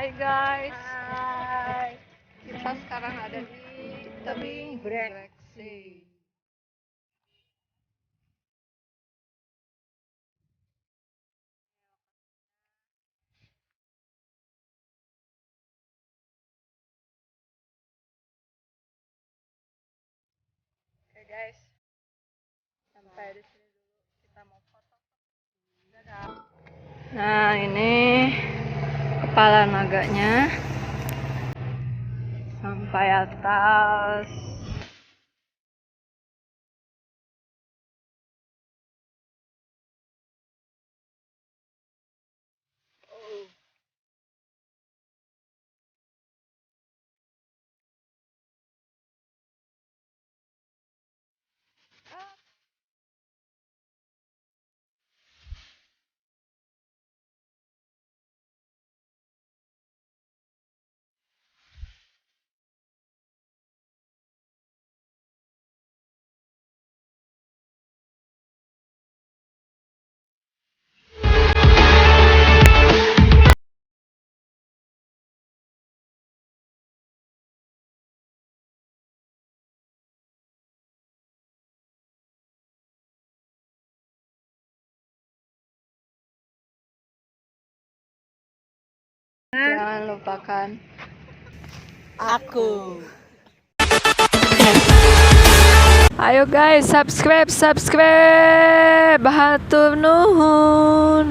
Hai guys. Hai. Kita sekarang ada di Tebing breksi. Oke guys, sampai di sini dulu. Kita mau foto. Dadah. Nah ini kepala naganya sampai atas. Jangan lupakan Aku. Ayo guys, subscribe. Hatur nuhun.